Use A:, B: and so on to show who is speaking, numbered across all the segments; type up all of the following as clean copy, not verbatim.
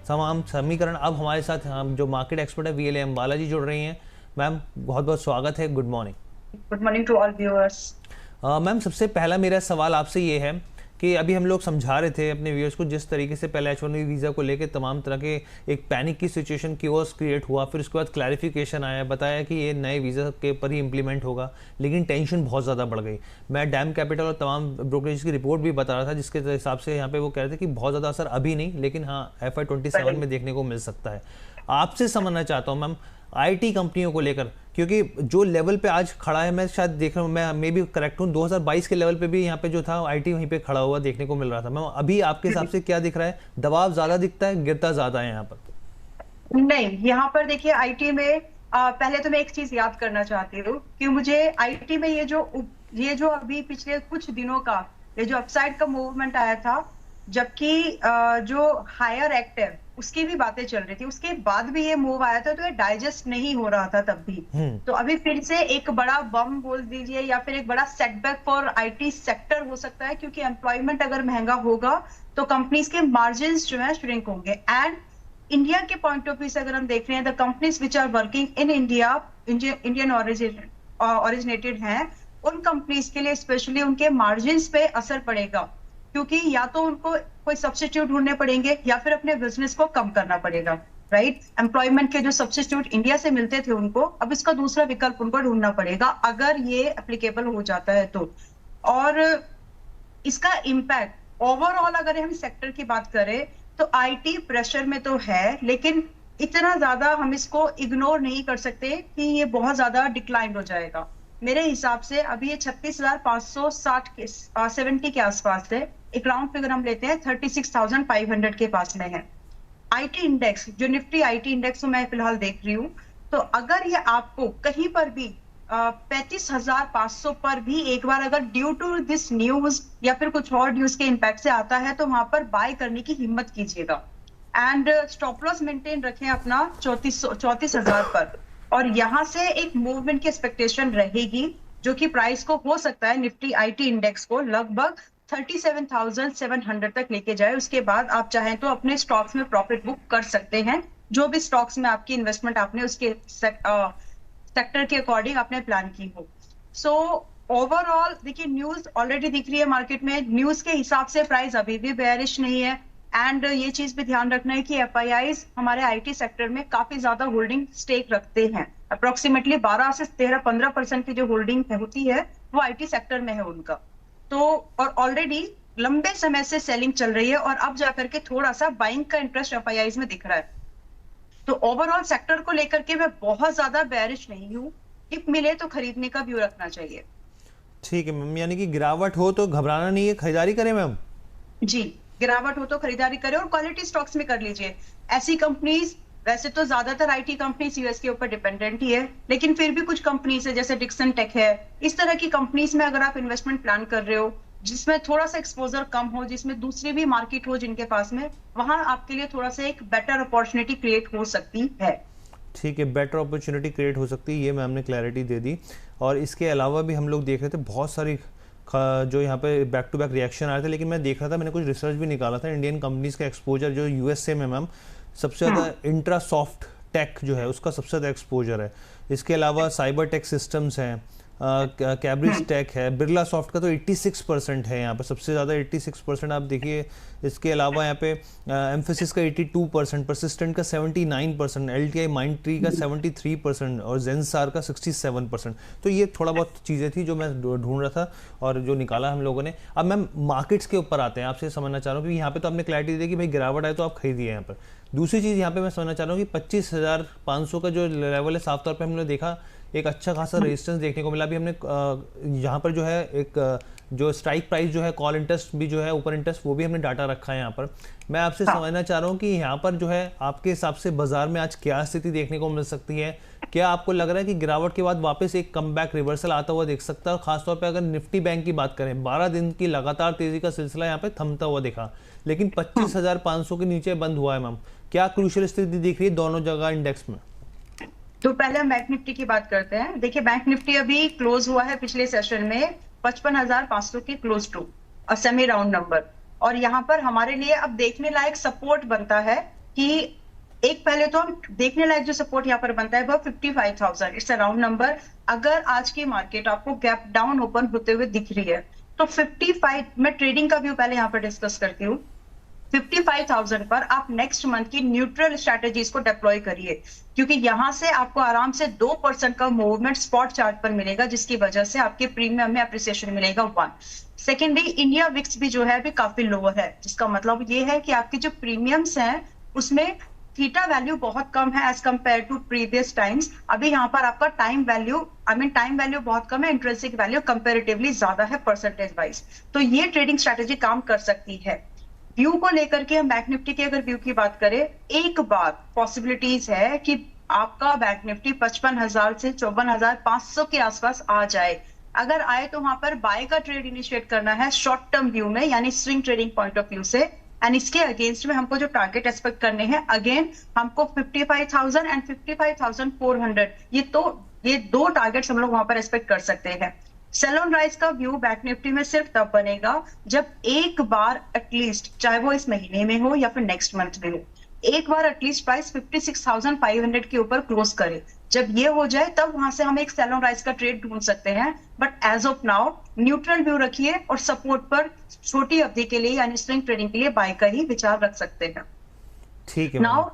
A: तमाम समीकरण। अब हमारे साथ हम जो मार्केट एक्सपर्ट है वीएलए अंबाला जी जुड़ रही हैं। मैम बहुत बहुत स्वागत है, good morning.
B: Good morning to all viewers.
A: Ma'am सबसे पहला मेरा सवाल आपसे ये है कि अभी हम लोग समझा रहे थे अपने व्यूअर्स को जिस तरीके से पहले H1B वीज़ा को लेकर तमाम तरह के एक पैनिक की सिचुएशन क्योस क्रिएट हुआ, फिर उसके बाद क्लैरिफिकेशन आया, बताया कि ये नए वीज़ा के पर ही इंप्लीमेंट होगा, लेकिन टेंशन बहुत ज़्यादा बढ़ गई। मैं डैम कैपिटल और तमाम ब्रोकरेज की रिपोर्ट भी बता रहा था जिसके हिसाब से यहाँ पे वो कह रहे थे कि बहुत ज़्यादा असर अभी नहीं, लेकिन हाँ FY27 में देखने को मिल सकता है। आपसे समझना चाहता हूँ मैम आईटी कंपनियों को लेकर, क्योंकि जो लेवल पे आज खड़ा है, मैं शायद देख रहा हूँ, मैं मे भी करेक्ट हूँ, 2022 के लेवल पे भी यहाँ पे जो था आईटी वहीं पे खड़ा हुआ देखने को मिल रहा था। मैं अभी आपके हिसाब से क्या दिख रहा है? दबाव ज्यादा दिखता है, गिरता ज्यादा है यहाँ पर?
B: नहीं, यहाँ पर देखिए आईटी में पहले तो मैं एक चीज याद करना चाहती हूँ कि मुझे आईटी में ये जो अभी पिछले कुछ दिनों का ये जो अपसाइड का मूवमेंट आया था, जबकि जो हायर एक्ट है उसकी भी बातें चल रही थी, उसके बाद भी ये मूव आया था, तो ये डाइजेस्ट नहीं हो रहा था तब भी। तो अभी फिर से एक बड़ा बम बोल दीजिए या फिर एक बड़ा सेटबैक फॉर आईटी सेक्टर हो सकता है, क्योंकि एम्प्लॉयमेंट अगर महंगा होगा तो कंपनीज के मार्जिन जो है श्रिंक होंगे। एंड इंडिया के पॉइंट ऑफ व्यू से अगर हम देख रहे हैं, the companies which are working in India, Indian originated हैं, उन कंपनीज के लिए स्पेशली उनके मार्जिन पे असर पड़ेगा, क्योंकि या तो उनको कोई सब्स्टिट्यूट ढूंढने पड़ेंगे या फिर अपने बिजनेस को कम करना पड़ेगा। राइट, एम्प्लॉयमेंट के जो सब्स्टिट्यूट इंडिया से मिलते थे उनको अब इसका दूसरा विकल्प उनको ढूंढना पड़ेगा अगर ये एप्लीकेबल हो जाता है तो। और इसका इम्पैक्ट ओवरऑल अगर हम सेक्टर की बात करें तो आईटी प्रेशर में तो है, लेकिन इतना ज्यादा हम इसको इग्नोर नहीं कर सकते कि ये बहुत ज्यादा डिक्लाइन हो जाएगा। मेरे हिसाब से अभी ये 36,560 के 70 के आसपास है। एक राउंड फिगर हम लेते हैं, 36,500 के पास में है। आईटी इंडेक्स, जो निफ्टी आईटी इंडेक्स मैं फिलहाल देख रही हूँ, तो अगर ये आपको कहीं पर भी 35,500 पर भी एक बार अगर ड्यू टू दिस न्यूज या फिर कुछ और न्यूज के इम्पैक्ट से आता है तो वहां पर बाय करने की हिम्मत कीजिएगा। एंड स्टॉप लॉस मेंटेन रखें अपना 34,000 पर, और यहां से एक मूवमेंट की एक्सपेक्टेशन रहेगी जो कि प्राइस को हो सकता है निफ्टी आईटी इंडेक्स को लगभग 37,700 तक लेके जाए। उसके बाद आप चाहें तो अपने स्टॉक्स में प्रॉफिट बुक कर सकते हैं, जो भी स्टॉक्स में आपकी इन्वेस्टमेंट आपने उसके सेक्टर के अकॉर्डिंग आपने प्लान की हो। सो ओवरऑल देखिए न्यूज ऑलरेडी दिख रही है मार्केट में, न्यूज के हिसाब से प्राइस अभी भी बेयरिश नहीं है। एंड ये चीज भी ध्यान रखना है कि एफआईआईज हमारे आईटी सेक्टर में काफी ज्यादा होल्डिंग स्टेक रखते हैं। अप्रोक्सीमेटली 12 से 13-15% की जो होल्डिंग होती है वो आईटी सेक्टर में है उनका। तो और ऑलरेडी लंबे समय से सेलिंग चल रही है और अब जाकर के थोड़ा सा बाइंग का इंटरेस्ट एफआईआईज में दिख रहा है। तो ओवरऑल सेक्टर को लेकर के मैं बहुत ज्यादा बेयरिश नहीं हूँ, टिप मिले तो खरीदने का व्यू रखना चाहिए।
A: ठीक है मैम, यानी कि गिरावट हो तो घबराना नहीं है, खरीदारी करें मैम?
B: जी, गिरावट हो तो खरीदारी करें और क्वालिटी स्टॉक्स में कर लीजिए। ऐसी कंपनीज, वैसे तो ज्यादातर आईटी कंपनीज यूएस के ऊपर डिपेंडेंट ही है, लेकिन फिर भी कुछ कंपनीज है जैसे डिक्सन टेक है, इस तरह की कंपनीज में अगर आप इन्वेस्टमेंट प्लान कर रहे हो जिसमें थोड़ा सा एक्सपोजर कम हो, जिसमें दूसरी भी मार्केट हो जिनके पास में, वहां आपके लिए थोड़ा सा एक बेटर अपॉर्चुनिटी क्रिएट हो सकती है।
A: ठीक है, बेटर अपॉर्चुनिटी क्रिएट हो सकती है, ये मैम ने क्लैरिटी दे दी। और इसके अलावा भी हम लोग देख रहे थे बहुत सारी जो यहाँ पे बैक टू बैक रिएक्शन आए थे, लेकिन मैं देख रहा था, मैंने कुछ रिसर्च भी निकाला था, इंडियन कंपनीज का एक्सपोजर जो यूएसए में मैम सबसे ज़्यादा इंट्रा सॉफ्ट टेक जो है उसका सबसे ज़्यादा एक्सपोजर है। इसके अलावा साइबर टेक सिस्टम्स हैं, कैब्रिज टेक है, बिरला सॉफ्ट का तो 86% है यहाँ पर, सबसे ज़्यादा 86% आप देखिए। इसके अलावा यहाँ पे एम्फेसिस का 82%, परसिस्टेंट का 79%, एलटीआई माइंडट्री का 73% और जेंसार का 67%। तो ये थोड़ा बहुत चीज़ें थी जो मैं ढूंढ रहा था और जो निकाला हम लोगों ने। अब मैम मार्केट्स के ऊपर आते हैं, आपसे समझना चाह रहा हूँ कि यहाँ पे तो आपने क्लैरिटी दी कि भाई गिरावट आए तो आप खरीदिए। यहाँ पर दूसरी चीज़ यहाँ पे मैं समझना चाह रहा हूँ कि 25,500 का जो लेवल है, साफ तौर पे हमने देखा एक अच्छा खासा रेजिस्टेंस देखने को मिला। अभी हमने यहाँ पर जो है एक जो स्ट्राइक प्राइस जो है, कॉल इंटरेस्ट भी जो है, ऊपर इंटरेस्ट, वो भी हमने डाटा रखा है यहाँ पर। मैं आपसे समझना चाह रहा हूँ कि यहाँ पर जो है आपके हिसाब से बाजार में आज क्या स्थिति देखने को मिल सकती है? क्या आपको लग रहा है कि गिरावट के बाद वापस एक कमबैक रिवर्सल आता हुआ देख सकता है? खासतौर पर अगर निफ्टी बैंक की बात करें, 12 दिन की लगातार तेजी का सिलसिला यहाँ पे थमता हुआ दिखा, लेकिन 25,500 के नीचे बंद हुआ है। मैम क्या क्रूशियल स्थिति दिख रही है दोनों जगह इंडेक्स में?
B: तो पहले हम बैंक निफ्टी की बात करते हैं। देखिए बैंक निफ्टी अभी क्लोज हुआ है पिछले सेशन में 55,500 की close to semi round number, और यहाँ पर हमारे लिए अब देखने लायक सपोर्ट बनता है कि एक पहले तो हम देखने लायक जो सपोर्ट यहाँ पर बनता है वो 55,000, इट्स अ राउंड नंबर। अगर आज की मार्केट आपको गैप डाउन ओपन होते हुए दिख रही है तो 55, मैं ट्रेडिंग का व्यू पहले यहाँ पर डिस्कस करती हूँ। 55,000 पर आप नेक्स्ट मंथ की न्यूट्रल स्ट्रेटेजीज को डिप्लॉय करिए, क्योंकि यहां से आपको आराम से 2% का मूवमेंट स्पॉट चार्ट पर मिलेगा, जिसकी वजह से आपके प्रीमियम में अप्रिसिएशन मिलेगा। वन सेकेंडली, इंडिया विक्स भी जो है अभी काफी लोअर है, जिसका मतलब ये है कि आपके जो प्रीमियम्स हैं उसमें थीटा वैल्यू बहुत कम है as compare to previous times. अभी यहाँ पर आपका टाइम वैल्यू टाइम वैल्यू बहुत कम है, इंट्रिंसिक वैल्यू कंपेरेटिवली ज्यादा है परसेंटेज वाइज। तो ये ट्रेडिंग स्ट्रेटेजी काम कर सकती है। व्यू को लेकर के हम बैंक निफ्टी की अगर व्यू की बात करें, एक बार पॉसिबिलिटीज है कि आपका बैंक निफ्टी 55,000 से 54,500 के आसपास आ जाए। अगर आए तो वहां पर बाय का ट्रेड इनिशिएट करना है शॉर्ट टर्म व्यू में, यानी swing trading point of view से। एंड इसके अगेंस्ट में हमको जो टारगेट एक्सपेक्ट करने हैं, अगेन हमको 55,000 एंड 55,400, ये दो टारगेट्स हम लोग वहां पर एक्सपेक्ट कर सकते हैं। सेल ऑन राइज का व्यू बैंक निफ्टी में सिर्फ तब बनेगा जब एक बार एटलीस्ट, चाहे वो इस महीने में हो या फिर नेक्स्ट मंथ में हो, एक बार एटलीस्ट प्राइस 56,500 के ऊपर क्लोज करे। जब ये हो जाए तब वहां से हम एक सेल ऑन राइज का ट्रेड ढूंढ सकते हैं। But as of now neutral view रखिए और सपोर्ट पर छोटी अवधि के लिए यानी स्विंग ट्रेडिंग के लिए बाय का ही विचार रख सकते हैं।
A: ठीक है
B: नाउ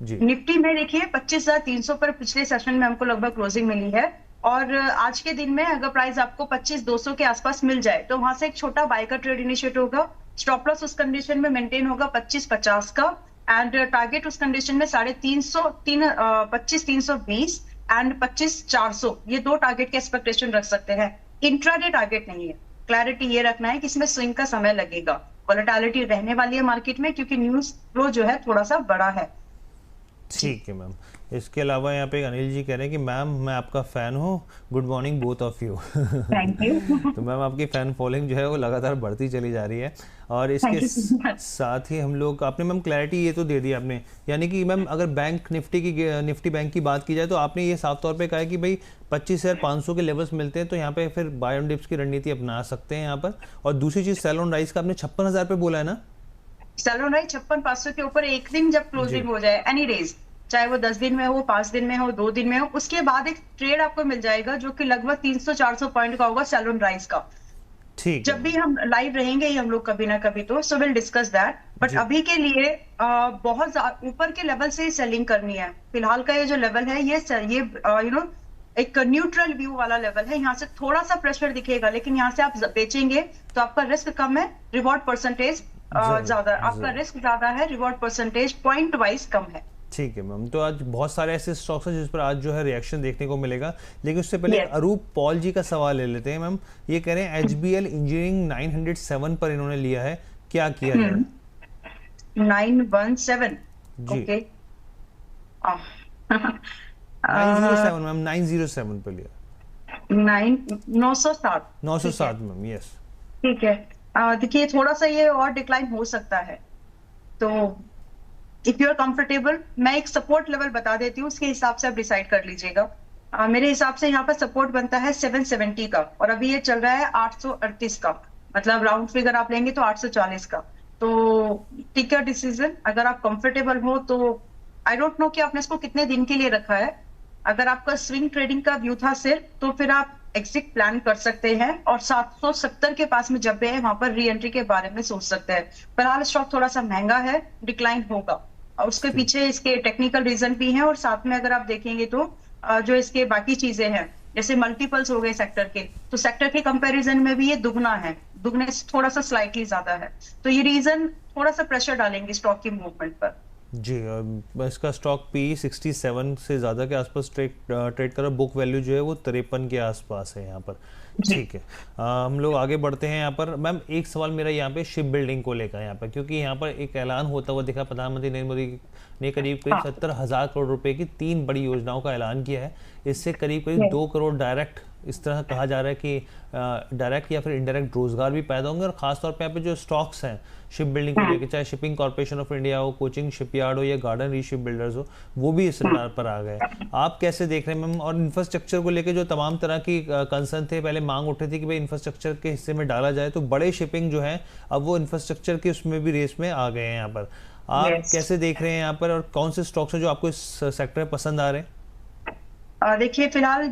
A: जी।
B: निफ्टी में देखिए 25,300 पर पिछले सेशन में हमको लगभग क्लोजिंग मिली है, और आज के दिन में अगर प्राइस आपको 25,200 के आसपास मिल जाए तो वहां से एक छोटा बाय का ट्रेड इनिशिएट होगा। स्टॉप लॉस उस कंडीशन में मेंटेन होगा 25,50 का, एंड टारगेट उस कंडीशन में 25,320 एंड 25,400, ये दो टारगेट के एक्सपेक्टेशन रख सकते हैं। इंट्राडे टारगेट नहीं है। क्लैरिटी ये रखना है कि इसमें स्विंग का समय लगेगा, वोलेटिलिटी रहने वाली है मार्केट में, क्योंकि न्यूज फ्लो जो है थोड़ा सा बड़ा है।
A: ठीक है मैम। इसके अलावा यहाँ पे अनिल जी कह रहे हैं कि मैम मैं आपका फ़ैन हूँ, good morning both of you.
B: Thank you.
A: तो मैम आपकी फ़ैन फॉलोइंग जो है वो लगातार बढ़ती चली जा रही है। और इसके साथ ही हम लोग, आपने मैम क्लैरिटी ये तो दे दी आपने, यानी कि मैम अगर बैंक निफ्टी बैंक की बात की जाए तो आपने ये साफ तौर पे कहा है कि भाई 25,500 के लेवल्स मिलते हैं तो यहाँ पे फिर बाय ऑन डिप्स की रणनीति अपना सकते हैं यहाँ पर। और दूसरी चीज़ सेल ऑन राइज का आपने 56,000 पे बोला है ना?
B: सेल ऑन राइज 56,500 के ऊपर एक दिन जब क्लोजिंग हो जाए, एनी डेज, चाहे वो 10 दिन में हो, 5 दिन में हो, 2 दिन में हो, उसके बाद एक ट्रेड आपको मिल जाएगा जो कि लगभग 300-400 पॉइंट का होगा सेल ऑन राइज का।
A: ठीक,
B: जब भी हम लाइव रहेंगे ही हम लोग कभी ना कभी, तो so will discuss that. But अभी के लिए बहुत ऊपर के लेवल से सेलिंग करनी है। फिलहाल का ये जो लेवल है ये एक न्यूट्रल व्यू वाला लेवल है। यहाँ से थोड़ा सा प्रेशर दिखेगा, लेकिन यहाँ से आप बेचेंगे तो आपका रिस्क कम है, रिवॉर्ड परसेंटेज ज्यादा, आपका रिस्क ज्यादा है, रिवॉर्ड परसेंटेज पॉइंट वाइज कम है।
A: ठीक है मैम। तो आज बहुत सारे ऐसे स्टॉक्स हैं जिस पर आज जो है रिएक्शन देखने को मिलेगा, लेकिन उससे पहले अरूप पॉल जी का सवाल ले लेते हैं मैम। ये कह रहे हैं HBL इंजीनियरिंग 907 पर इन्होंने लिया है, क्या किया जाए?
B: 917
A: जी।
B: ओके।
A: 907 मैम, 907 पर लिया।
B: 907
A: 907 मैम, यस।
B: ठीक है। देखिए थोड़ा सा ये और डिक्लाइन हो सकता है, तो इफ यू आर कंफर्टेबल मैं एक सपोर्ट लेवल बता देती हूँ, उसके हिसाब से आप डिसाइड कर लीजिएगा। मेरे हिसाब से यहाँ पर सपोर्ट बनता है 770 का, और अभी ये चल रहा है 838 का, मतलब राउंड फिगर आप लेंगे तो 840 का। तो टेक योर डिसीजन, अगर आप कंफर्टेबल हो तो। आई डोंट नो कि आपने इसको कितने दिन के लिए रखा है। अगर आपका स्विंग ट्रेडिंग का व्यू था सिर्फ, तो फिर आप एग्जिट प्लान कर सकते हैं, और 770 के पास में जब भी है वहां पर री एंट्री के बारे में सोच सकते हैं। फिलहाल स्टॉक थोड़ा सा महंगा है, डिक्लाइन होगा, और उसके पीछे इसके टेक्निकल रीजन भी हैं, और साथ में अगर आप देखेंगे तो जो इसके बाकी चीजें हैं, जैसे मल्टीपल्स हो गए सेक्टर के, तो सेक्टर के कंपैरिजन में भी ये दुगना है, दुगने से थोड़ा सा स्लाइटली ज्यादा है। तो ये रीजन थोड़ा सा प्रेशर डालेंगे स्टॉक की मूवमेंट पर।
A: जी, इसका स्टॉक P 67 से ज़्यादा के आसपास ट्रेड कर रहा है। बुक वैल्यू जो है वो 53 के आसपास है यहाँ पर। ठीक है, हम लोग आगे बढ़ते हैं यहाँ पर। मैम एक सवाल मेरा यहाँ पे शिप बिल्डिंग को लेकर यहाँ पर, क्योंकि यहाँ पर एक ऐलान होता हुआ दिखा, प्रधानमंत्री नरेंद्र मोदी ने करीब 70,000 करोड़ रुपए की 3 बड़ी योजनाओं का ऐलान किया है। इससे करीब 2 करोड़ डायरेक्ट, इस तरह कहा जा रहा है कि डायरेक्ट या फिर इनडायरेक्ट रोजगार भी पैदा होंगे। और खासतौर पे यहाँ पे जो स्टॉक्स हैं शिप बिल्डिंग को लेकर, चाहे शिपिंग कॉर्पोरेशन ऑफ इंडिया हो, कोचिंग शिपयार्ड हो या गार्डन रीशिप बिल्डर्स हो, वो भी इस रडार पर आ गए। आप कैसे देख रहे हैं मैम? और इंफ्रास्ट्रक्चर को लेकर जो तमाम तरह की कंसर्न थे, पहले मांग उठी थी कि भाई इंफ्रास्ट्रक्चर के हिस्से में डाला जाए, तो बड़े शिपिंग जो है अब वो इंफ्रास्ट्रक्चर के उसमें भी रेस में आ गए हैं यहाँ पर। आप
B: यस।
A: कैसे देख रहे हैं यहाँ पर, और कौन से स्टॉक्स हैं जो आपको इस सेक्टर में पसंद आ रहे हैं?
B: देखिए फिलहाल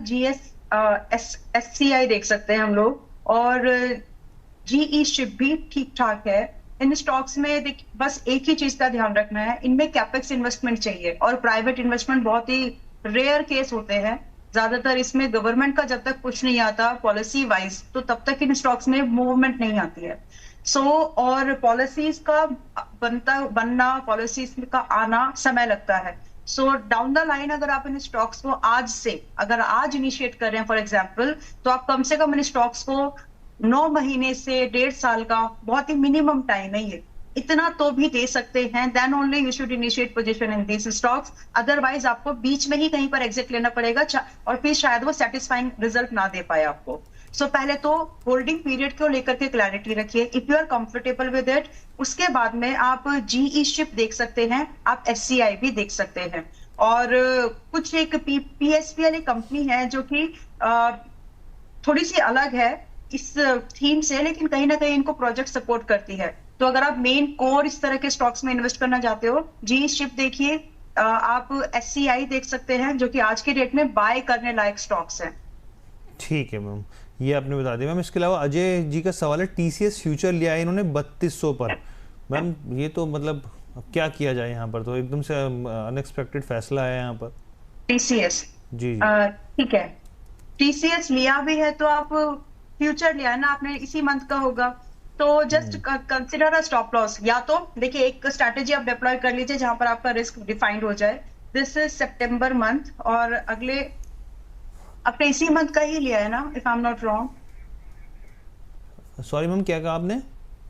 B: SCI देख सकते हैं हम लोग, और GE शिप भी ठीक ठाक है। इन स्टॉक्स में बस एक ही चीज का ध्यान रखना है, इनमें कैपेक्स इन्वेस्टमेंट चाहिए, और प्राइवेट इन्वेस्टमेंट बहुत ही रेयर केस होते हैं। ज्यादातर इसमें गवर्नमेंट का जब तक कुछ नहीं आता पॉलिसी वाइज, तो तब तक इन स्टॉक्स में मूवमेंट नहीं आती है। और पॉलिसीज का बनना, पॉलिसीज का आना समय लगता है। डाउन द लाइन अगर आप इन स्टॉक्स को अगर आज इनिशिएट कर रहे हैं फॉर एग्जाम्पल, तो आप कम से कम इन स्टॉक्स को 9 महीने से 1.5 साल का बहुत ही मिनिमम टाइम है ये, इतना तो भी दे सकते हैं, then only you should initiate position in this stocks. Otherwise आपको बीच में ही कहीं पर एग्जिट लेना पड़ेगा, और फिर शायद वो सेटिस्फाइंग रिजल्ट ना दे पाए आपको। पहले तो होल्डिंग पीरियड को लेकर के क्लैरिटी रखिए, if you are comfortable with it. उसके बाद में आप GE शिप देख सकते हैं, आप SCI भी देख सकते हैं, और कुछ एक PSP वाली कंपनी है जो कि थोड़ी सी अलग है इस थीम से, लेकिन कहीं ना कहीं इनको प्रोजेक्ट सपोर्ट करती है। तो अगर आप मेन कोर इस तरह के स्टॉक्स में इन्वेस्ट करना चाहते हो, GE शिप देखिए, आप SCI देख सकते हैं, जो कि आज के डेट में बाय करने लायक स्टॉक्स हैं।
A: ठीक है मैम, ये आपने बता दिया मैम। इसके अलावा अजय जी का सवाल है, TCS फ्यूचर लिया है इन्होंने 3200 पर। मैम ये तो मतलब अब क्या किया जाए यहाँ पर, तो एकदम से अनएक्सपेक्टेड फैसला है यहाँ पर।
B: TCS,
A: जी जी।
B: ठीक है, TCS लिया भी है तो आप फ्यूचर लिया है ना आपने, इसी मंथ का होगा, तो just consider a stop loss. या तो देखिए एक स्ट्रैटेजी आप डिप्लॉय कर लीजिए जहां पर आपका रिस्क डिफाइंड हो जाए। दिस इज सितंबर मंथ, और अगले आपने इसी मंथ का ही लिया है ना, if I am not wrong?
A: Sorry ma'am, क्या कहा आपने?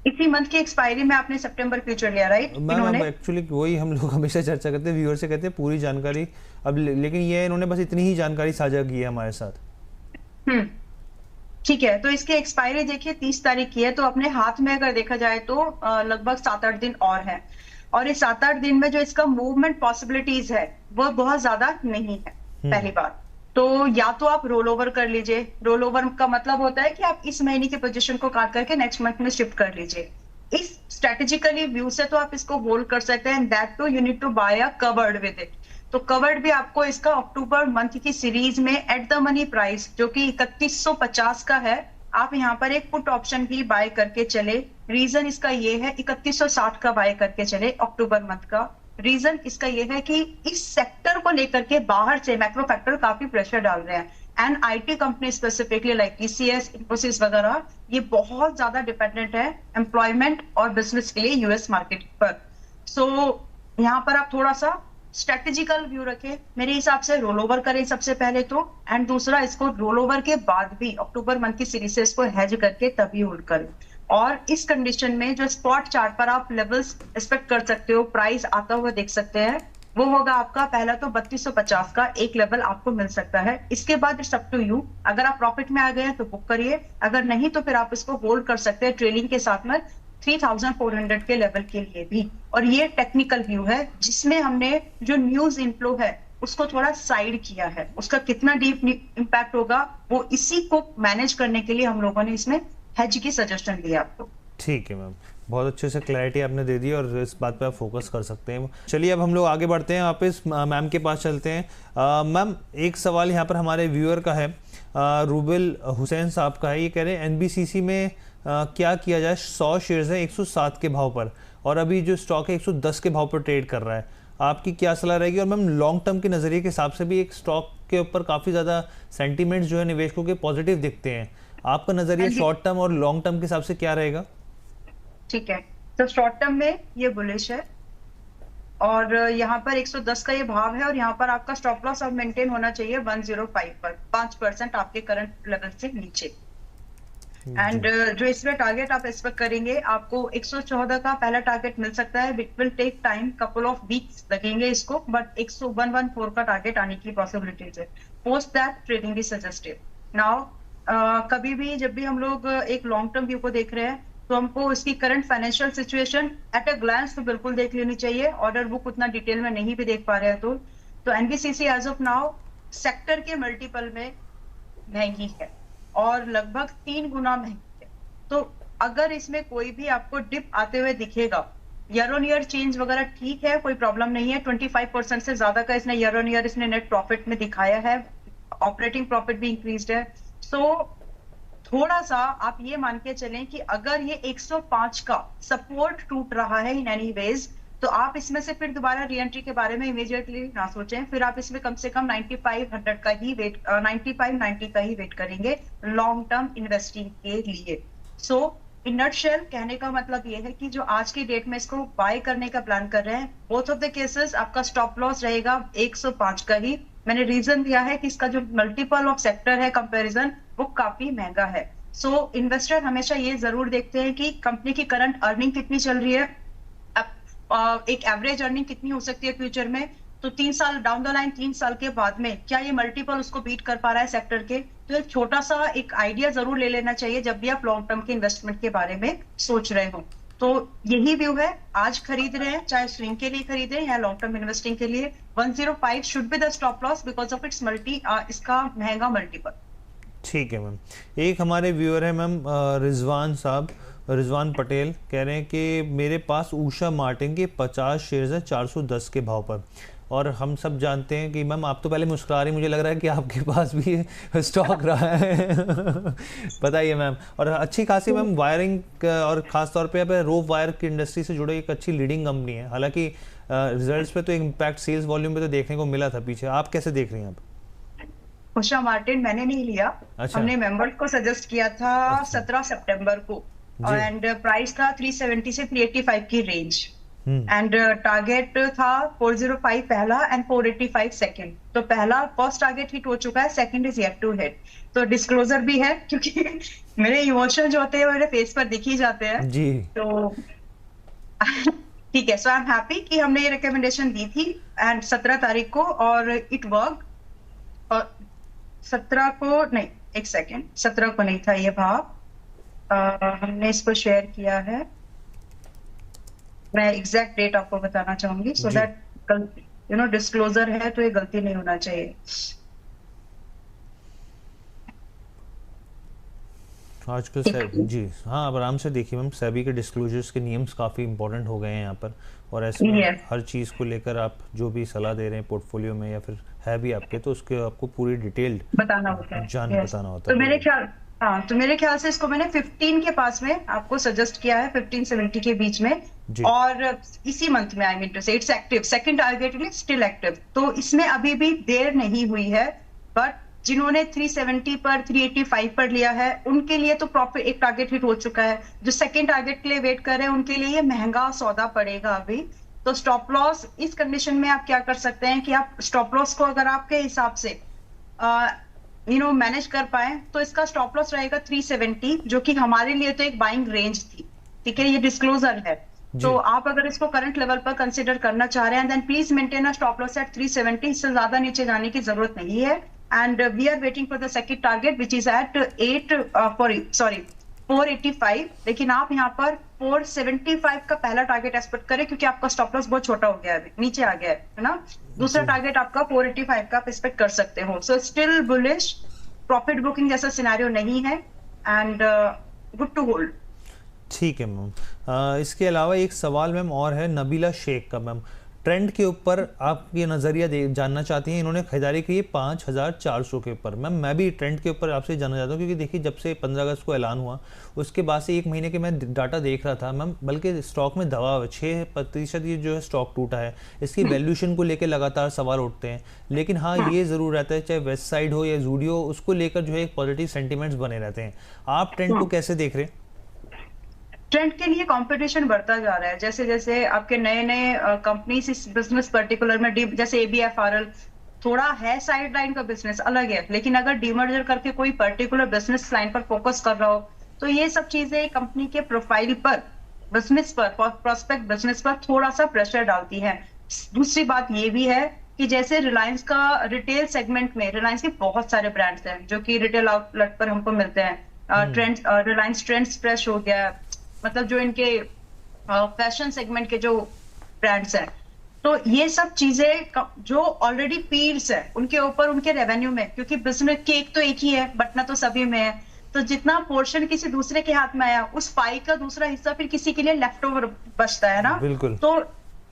B: इसी मंथ की एक्सपायरी में आपने सितंबर फ्यूचर लिया, राइट?
A: मैम अब
B: इन्होंने
A: एक्चुअली वही हम लोग हमेशा चर्चा करते हैं, व्यूअर से कहते हैं पूरी जानकारी। अब लेकिन ये इन्होंने बस इतनी ही जानकारी साझा की है हमारे साथ।
B: हम्म, ठीक है, तो इसकी एक्सपायरी देखिए 30 तारीख की है, तो अपने हाथ में अगर देखा जाए तो लगभग 7-8 दिन और है, और इस 7-8 दिन में जो इसका मूवमेंट पॉसिबिलिटीज है वो बहुत ज्यादा नहीं है, पहली बात। तो या तो आप रोल ओवर कर लीजिए, रोल ओवर का मतलब होता है कि आप इस महीने की पोजीशन को काट करके नेक्स्ट मंथ में शिफ्ट कर लीजिए। इस स्ट्रेटेजिकली व्यू से तो आप इसको होल्ड कर सकते हैं, that to you need to buy a covered with it. तो कवर्ड भी आपको इसका अक्टूबर मंथ की सीरीज में एट द मनी प्राइस जो कि 3150 का है, आप यहाँ पर एक पुट ऑप्शन भी बाय करके चले। रीजन इसका ये है, 3160 का बाय करके चले अक्टूबर मंथ का। रीजन इसका ये है कि इस सेक्टर को लेकर के बाहर से मैक्रो फैक्टर काफी प्रेशर डाल रहे हैं, and IT company specifically like TCS, Infosys वगैरह, ये बहुत ज्यादा डिपेंडेंट है एम्प्लॉयमेंट और बिजनेस के लिए US मार्केट पर। यहाँ पर आप थोड़ा सा स्ट्रेटेजिकल व्यू रखें, मेरे हिसाब से रोल ओवर करें सबसे पहले तो, एंड दूसरा इसको रोल ओवर के बाद भी अक्टूबर मंथ की सीरीज से इसको हेज करके तभी होल्ड करें। और इस कंडीशन में जो स्पॉट चार्ट पर आप लेवल्स एक्सपेक्ट कर सकते हो, प्राइस आता हुआ देख सकते हैं, वो होगा आपका पहला तो 3250 का एक लेवल आपको मिल सकता है। इसके बाद इट्स अप टू यू, अगर आप प्रॉफिट में आ गए हैं तो बुक करिए, अगर नहीं तो फिर आप इसको होल्ड कर सकते हैं ट्रेलिंग के साथ में 3400 के लेवल के लिए भी। और ये टेक्निकल व्यू है जिसमें हमने जो न्यूज इनफ्लो है उसको थोड़ा साइड किया है, उसका कितना डीप इम्पैक्ट होगा वो इसी को मैनेज करने के लिए हम लोगों ने इसमें हेज की सजेशन दी आपको।
A: ठीक है मैम, बहुत अच्छे से क्लैरिटी आपने दे दी और इस बात पे आप फोकस कर सकते हैं। चलिए अब हम लोग आगे बढ़ते हैं, वापस मैम के पास चलते हैं। मैम एक सवाल यहाँ पर हमारे व्यूअर का है, रूबेल हुसैन साहब का है। ये कह रहे हैं NBCC में क्या किया जाए, 100 शेयर्स है 107 के भाव पर, और अभी जो स्टॉक है 110 के भाव पर ट्रेड कर रहा है। आपकी क्या सलाह रहेगी? और मैम लॉन्ग टर्म के नज़रिए के हिसाब से भी एक स्टॉक के ऊपर काफ़ी ज़्यादा सेंटीमेंट्स जो है निवेशकों के पॉजिटिव दिखते हैं, आपका नज़रिया शॉर्ट टर्म और लॉन्ग टर्म के हिसाब से क्या रहेगा?
B: ठीक है, तो शॉर्ट टर्म में ये बुलिश है, और यहाँ पर 110 का ये भाव है, और यहाँ पर आपका स्टॉप लॉस अब मेंटेन होना चाहिए 105 पर, 5% आपके करंट लेवल से नीचे। एंड जो इसमें टारगेट आप एक्सपेक्ट करेंगे, आपको 114 का पहला टारगेट मिल सकता है, it will take time, couple of weeks लगेंगे इसको, बट 114 का टारगेट आने की पॉसिबिलिटीज है। Post that trading is suggested. Now कभी भी जब भी हम लोग एक लॉन्ग टर्म व्यू को देख रहे हैं तो हमको इसकी current financial situation at a glance तो बिल्कुल देख लेनी चाहिए, ऑर्डर बुक उतना डिटेल में नहीं भी देख पा रहे हैं तो NBCC as of now sector के मल्टीपल में महंगी है, और लगभग 3 गुना महंगी है। तो अगर इसमें कोई भी आपको डिप आते हुए दिखेगा ईयर ऑन ईयर चेंज वगैरह ठीक है, कोई प्रॉब्लम नहीं है। 25% से ज्यादा का इसने ईयर ऑन ईयर इसने नेट प्रॉफिट में दिखाया है, ऑपरेटिंग प्रॉफिट भी इंक्रीज्ड है। सो थोड़ा सा आप ये मान के चलें कि अगर ये 105 का सपोर्ट टूट रहा है इन एनी वेज, तो आप इसमें से फिर दोबारा री एंट्री के बारे में इमीडिएटली ना सोचें, फिर आप इसमें कम से कम 9500 का ही वेट 95-90 का ही वेट करेंगे लॉन्ग टर्म इन्वेस्टिंग के लिए। सो इन नटशेल कहने का मतलब ये है कि जो आज की डेट में इसको बाय करने का प्लान कर रहे हैं, बोथ ऑफ द केसेस आपका स्टॉप लॉस रहेगा 105 का ही। मैंने रीजन दिया है कि इसका जो मल्टीपल ऑफ सेक्टर है कंपैरिजन, वो काफी महंगा है। सो इन्वेस्टर हमेशा ये जरूर देखते हैं कि कंपनी की करंट अर्निंग कितनी चल रही है, एक एवरेज अर्निंग कितनी हो सकती है फ्यूचर में, तो 3 साल डाउन द लाइन, 3 साल के बाद में क्या ये मल्टीपल उसको बीट कर पा रहा है सेक्टर के। तो एक छोटा सा एक आइडिया जरूर ले लेना चाहिए जब भी आप लॉन्ग टर्म के इन्वेस्टमेंट के बारे में सोच रहे हो। तो यही व्यू है, आज खरीद रहे हैं चाहे स्विंग के लिए खरीदें या लॉन्ग टर्म इन्वेस्टिंग के लिए, 105 should be the stop loss because of its इसका महंगा मल्टीपल।
A: ठीक है मैम। एक हमारे व्यूअर है मैम रिजवान साहब, रिजवान पटेल, कह रहे हैं कि मेरे पास उषा मार्टिन के 50 शेयर्स हैं 410 के भाव पर, और हम सब जानते हैं कि मैम आप तो पहले मुस्कुरा रही, मुझे लग रहा है कि आपके पास भी स्टॉक रहा है बताइए मैम। और अच्छी खासी मैम वायरिंग और ख़ास तौर पे अब रोप वायर की इंडस्ट्री से जुड़े एक अच्छी लीडिंग कंपनी है। हालांकि रिजल्ट्स पे तो इम्पैक्ट सेल्स वॉल्यूम पे तो देखने को मिला था पीछे, आप कैसे देख रही हैं आप?
B: उषा मार्टिन मैंने नहीं लिया। अच्छा। हमने मेंबर्स को सजेस्ट किया था। अच्छा। 17 सितंबर को, एंड प्राइस था 370 से 385 की रेंज, एंड टारगेट था 405 पहला एंड 485 सेकंड। तो पहला फर्स्ट टारगेट हिट हो चुका है, second is yet to hit. तो डिस्क्लोजर भी है क्योंकि मेरे इमोशन जो होते हैं मेरे फेस पर दिख ही जाते हैं जी। तो ठीक है, सो आई एम हैप्पी कि हमने ये रिकमेंडेशन दी थी एंड 17 तारीख को, और इट वर्क। और 17 को नहीं, एक सेकेंड, 17 को नहीं था ये भाव, हमने इसको शेयर किया है। मैं एग्जैक्ट डेट आपको बताना चाहूंगी सो दैट डिस्क्लोजर है तो ये गलती नहीं होना चाहिए।
A: आजकल जी हाँ, अब आराम से देखिए मैम, सेबी के डिस्क्लोजर्स के नियम्स काफ़ी इंपॉर्टेंट हो गए हैं यहाँ पर, और ऐसे में हर चीज़ को लेकर आप जो भी सलाह दे रहे हैं पोर्टफोलियो में या फिर है भी आपके, तो उसके आपको पूरी डिटेल्ड बताना होता है, बताना होता है।
B: तो मेरे ख्याल से इसको मैंने 15 के पास में आपको सजेस्ट किया है, 1570 के बीच में, और इसी मंथ में आई मीन टू से it's active, second target is still active. तो इसमें अभी भी देर नहीं हुई है, बट जिन्होंने 370 पर 385 पर लिया है उनके लिए तो प्रॉफिट एक टारगेट हिट हो चुका है। जो सेकंड टारगेट के लिए वेट कर रहे हैं उनके लिए ये महंगा सौदा पड़ेगा अभी। तो स्टॉप लॉस इस कंडीशन में आप क्या कर सकते हैं कि आप स्टॉप लॉस को अगर आपके हिसाब से मैनेज कर पाए, तो इसका स्टॉप लॉस रहेगा 370, जो कि हमारे लिए तो एक बाइंग रेंज थी। ठीक है, ये डिस्क्लोजर है, तो आप अगर इसको करंट लेवल पर कंसिडर करना चाह रहे हैं then please maintain a stop loss at 370, इससे ज्यादा नीचे जाने की जरूरत नहीं है। And we are waiting for the second target which is at 485, लेकिन आप यहाँ पर 475 का पहला टारगेट एक्सपेक्ट करें क्योंकि आपका स्टॉप लॉस बहुत छोटा हो गया है, नीचे आ गया है ना। दूसरा टारगेट आपका 485 का आप एक्सपेक्ट कर सकते हो। So still bullish, profit booking जैसा सिनेरियो नहीं है, एंड गुड टू होल्ड।
A: ठीक है मैम। इसके अलावा एक सवाल मैम और है नबीला शेख का। मैम ट्रेंड के ऊपर आप ये नज़रिया जानना चाहती हैं, इन्होंने खरीदारी की है 5400 के ऊपर। मैम मैं भी ट्रेंड के ऊपर आपसे जानना चाहता हूँ, क्योंकि देखिए जब से 15 अगस्त को ऐलान हुआ उसके बाद से एक महीने के मैं डाटा देख रहा था मैम, बल्कि स्टॉक में दबाव है, 6% ये जो है स्टॉक टूटा है। इसकी वैल्यूएशन को लेकर लगातार सवाल उठते हैं, लेकिन हाँ ये ज़रूर रहता है चाहे वेस्ट साइड हो या जूडियो, उसको लेकर जो है एक पॉजिटिव सेंटिमेंट्स बने रहते हैं। आप ट्रेंड को कैसे देख रहे हैं?
B: ट्रेंड के लिए कंपटीशन बढ़ता जा रहा है, जैसे जैसे आपके नए नए कंपनीज इस बिजनेस पर्टिकुलर में जैसे ABFRL थोड़ा है साइड लाइन का बिजनेस अलग है, लेकिन अगर डीमर्जर करके कोई पर्टिकुलर बिजनेस लाइन पर फोकस कर रहा हो तो ये सब चीजें कंपनी के प्रोफाइल पर, बिजनेस पर, प्रोस्पेक्ट बिजनेस पर थोड़ा सा प्रेशर डालती है। दूसरी बात ये भी है कि जैसे रिलायंस का रिटेल सेगमेंट में, रिलायंस के बहुत सारे ब्रांड्स हैं जो कि रिटेल आउटलेट पर हमको मिलते हैं। रिलायंस ट्रेंड्स फ्रेश हो गया, मतलब जो इनके फैशन सेगमेंट के जो ब्रांड्स हैं, तो ये सब चीजें जो ऑलरेडी पीर्स है उनके ऊपर, उनके रेवेन्यू में, क्योंकि बिजनेस केक तो एक ही है बटना तो सभी में है, तो जितना पोर्शन किसी दूसरे के हाथ में आया, उस पाई का दूसरा हिस्सा फिर किसी के लिए लेफ्ट ओवर बचता है ना।
A: बिल्कुल।
B: तो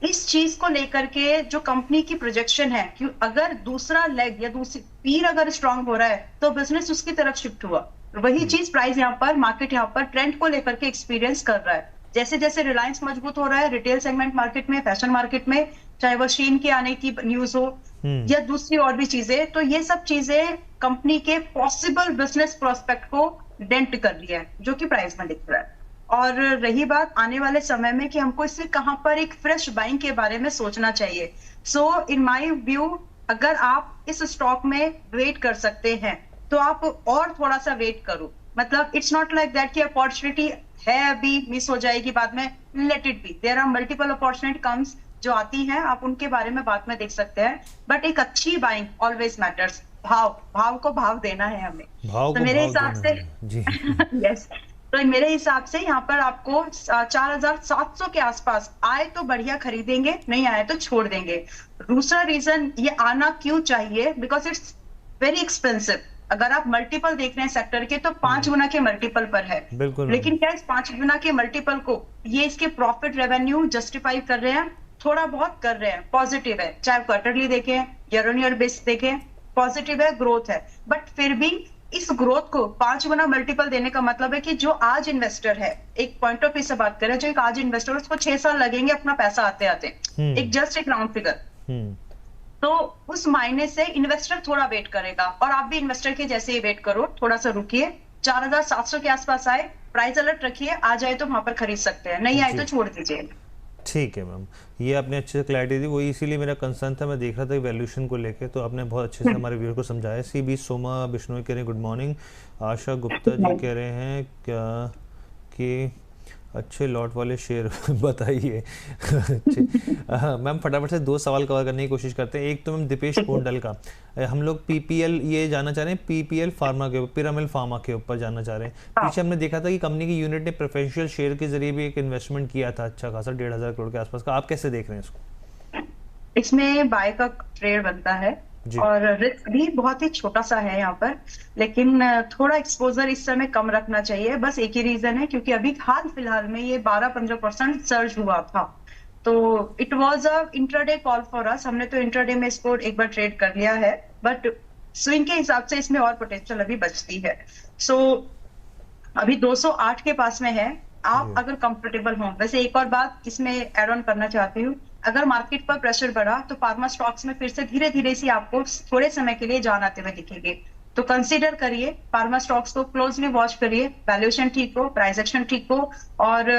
B: इस चीज को लेकर के जो कंपनी की प्रोजेक्शन है कि अगर दूसरा लेग या दूसरी पीर अगर स्ट्रांग हो रहा है तो बिजनेस उसकी तरफ शिफ्ट हुआ। वही चीज प्राइस यहाँ पर, मार्केट यहाँ पर ट्रेंड को लेकर के एक्सपीरियंस कर रहा है। जैसे जैसे रिलायंस मजबूत हो रहा है रिटेल सेगमेंट मार्केट में, फैशन मार्केट में, चाहे वो शीन के आने की न्यूज हो या दूसरी और भी चीजें, तो ये सब चीजें कंपनी के पॉसिबल बिजनेस प्रोस्पेक्ट को डेंट कर रही है, जो कि प्राइस में दिख रहा है। और रही बात आने वाले समय में कि हमको इससे कहां पर एक फ्रेश बाइंग के बारे में सोचना चाहिए। सो इन माय व्यू, अगर आप इस स्टॉक में वेट कर सकते हैं तो आप और थोड़ा सा वेट करो। मतलब इट्स नॉट लाइक दैट कि अपॉर्चुनिटी है अभी मिस हो जाएगी बाद में, let it be, there are multiple opportunity comes जो आती हैं, आप उनके बारे में बाद में देख सकते हैं। बट एक अच्छी बाइंग ऑलवेज मैटर्स। भाव को भाव देना है हमें।
A: भाव
B: तो
A: को
B: मेरे
A: भाव
B: हिसाब से
A: जी
B: यस तो मेरे हिसाब से यहाँ पर आपको 4700 के आसपास आए तो बढ़िया खरीदेंगे, नहीं आए तो छोड़ देंगे। दूसरा रीजन ये आना क्यों चाहिए, बिकॉज इट्स वेरी एक्सपेंसिव। अगर आप मल्टीपल देख रहे हैं सेक्टर के तो 5 गुना के मल्टीपल पर है।
A: बिल्कुल।
B: लेकिन क्या इस 5 गुना के मल्टीपल को ये इसके प्रॉफिट रेवेन्यू जस्टिफाई कर रहे हैं? थोड़ा बहुत कर रहे हैं, पॉजिटिव है। चाहे क्वार्टरली देखें, ईयर ऑन ईयर बेस देखें, पॉजिटिव है, ग्रोथ है। बट फिर भी इस ग्रोथ को 5 गुना मल्टीपल देने का मतलब है कि जो आज इन्वेस्टर है, एक पॉइंट ऑफ व्यू से बात करें, जो एक आज इन्वेस्टर, उसको 6 साल लगेंगे अपना पैसा आते आते, एक जस्ट एक राउंड फिगर। तो उस मायने से इन्वेस्टर थोड़ा वेट करेगा, और आप भी इन्वेस्टर के जैसे ही वेट करो, थोड़ा सा रुकिए। 4700 के आसपास आए, प्राइस अलर्ट रखिए, आ जाए तो वहां पर खरीद सकते हैं, नहीं आए तो छोड़ दीजिए।
A: ठीक है मैम, ये आपने अच्छे से क्लैरिटी दी, वही इसीलिए मेरा कंसर्न था, मैं देख रहा था वैल्यूएशन को लेके, तो आपने बहुत अच्छे से हमारे व्यूअर को समझाया। CB सोमा बिश्नोई कह रहे हैं गुड मॉर्निंग। आशा गुप्ता जी कह रहे हैं क्या कि अच्छे लॉट वाले शेयर बताइए। मैम फटाफट से 2 सवाल कवर करने की कोशिश करते हैं। एक तो मैम दीपेश कोंडल का, हम लोग PPL ये जानना चाह रहे हैं, PPL फार्मा के ऊपर, पिरामिल फार्मा के ऊपर जानना चाह रहे हैं। पीछे हमने देखा था कि कंपनी की यूनिट ने प्रेफरेंशियल शेयर के जरिए भी एक इन्वेस्टमेंट किया था अच्छा खासा 1500 करोड़ के आसपास का। आप कैसे देख रहे हैं इसको?
B: इसमें बाय का ट्रेड बनता है और रिस्क भी बहुत ही छोटा सा है यहाँ पर, लेकिन थोड़ा एक्सपोजर इस समय कम रखना चाहिए। बस एक ही रीजन है, क्योंकि अभी हाल फिलहाल में ये 12-15% सर्ज हुआ था, तो it was a intraday call for us. हमने तो इंट्राडे में इसको एक बार ट्रेड कर लिया है, बट स्विंग के हिसाब से इसमें और पोटेंशियल अभी बचती है। सो अभी 208 के पास में है, आप अगर कंफर्टेबल हो। वैसे एक और बात इसमें एड ऑन करना चाहती हूँ, अगर मार्केट पर प्रेशर बढ़ा तो फार्मा स्टॉक्स में फिर से धीरे धीरे से आपको थोड़े समय के लिए जान आते हुए दिखेंगे, तो कंसीडर करिए फार्मा स्टॉक्स को, क्लोजली वॉच करिए, वैल्यूएशन ठीक हो, प्राइस एक्शन ठीक हो, और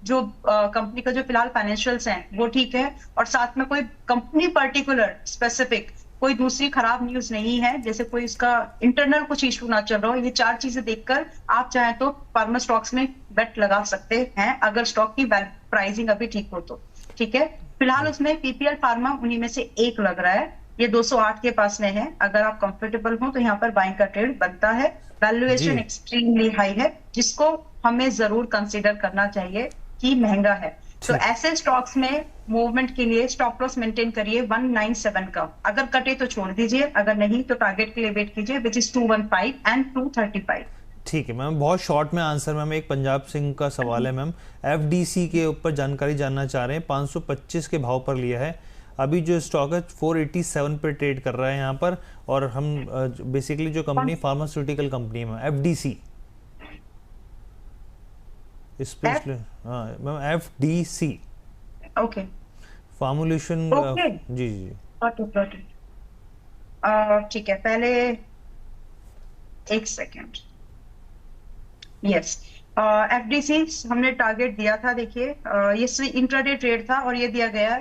B: जो कंपनी का जो फिलहाल फाइनेंशियल्स हैं वो ठीक है, और साथ में कोई कंपनी पर्टिकुलर स्पेसिफिक कोई दूसरी खराब न्यूज नहीं है, जैसे कोई इसका इंटरनल कुछ इशू ना चल रहा हो। ये 4 चीजें देखकर आप चाहें तो फार्मा स्टॉक्स में बेट लगा सकते हैं, अगर स्टॉक की प्राइसिंग अभी ठीक हो तो। ठीक है, फिलहाल उसमें PPL फार्मा उन्हीं में से एक लग रहा है, ये 208 के पास में है। अगर आप कंफर्टेबल हो तो यहाँ पर बाइंग का ट्रेड बनता है। वैल्यूएशन एक्सट्रीमली हाई है, जिसको हमें जरूर कंसीडर करना चाहिए कि महंगा है। तो ऐसे स्टॉक्स में मूवमेंट के लिए स्टॉप लॉस मेंटेन करिए 197 का, अगर कटे तो छोड़ दीजिए, अगर नहीं तो टारगेट के लिए वेट कीजिए, विच इज 215 एंड 235।
A: ठीक है मैम, बहुत शॉर्ट में आंसर। मैम एक पंजाब सिंह का सवाल है मैम, FDC के ऊपर जानकारी जानना चाह रहे हैं, 525 के भाव पर लिया है, अभी जो स्टॉक है 487 पे ट्रेड कर रहा है यहाँ पर, और हम बेसिकली जो कंपनी फार्मास्यूटिकल कंपनी है FDC, हाँ मैम FDC
B: ओके,
A: फार्मुलेशन जी जी
B: ठीक है, पहले एक सेकेंड। यस, FDC हमने टारगेट दिया था, देखिए ये इंट्राडे ट्रेड था और ये दिया गया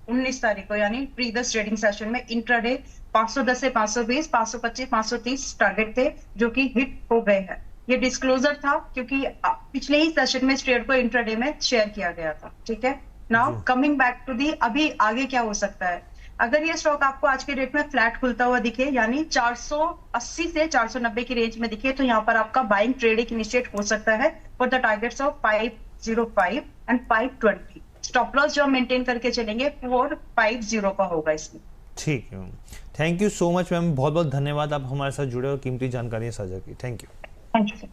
B: 19 तारीख को, यानी प्रीवियस ट्रेडिंग सेशन में इंट्राडे 510 से 520, 525, 530 टारगेट थे, जो कि हिट हो गए हैं। ये डिस्क्लोजर था क्योंकि पिछले ही सेशन में इस ट्रेड को इंट्राडे में शेयर किया गया था। ठीक है, now coming back to the, अभी आगे क्या हो सकता है। अगर ये स्टॉक आपको आज के डेट में फ्लैट खुलता हुआ दिखे, यानी 480 से 490 की रेंज में दिखे, तो यहाँ पर आपका बाइंग ट्रेड एक इनिशिएट हो सकता है for the targets of 505 and 520। Stop loss जो हम मेंटेन करके चलेंगे 450 का होगा इसमें।
A: ठीक है ma'am, thank you so much ma'am, बहुत बहुत धन्यवाद, आप हमारे साथ जुड़े और कीमती जानकारियां साझा की। Thank you.
B: Thank you.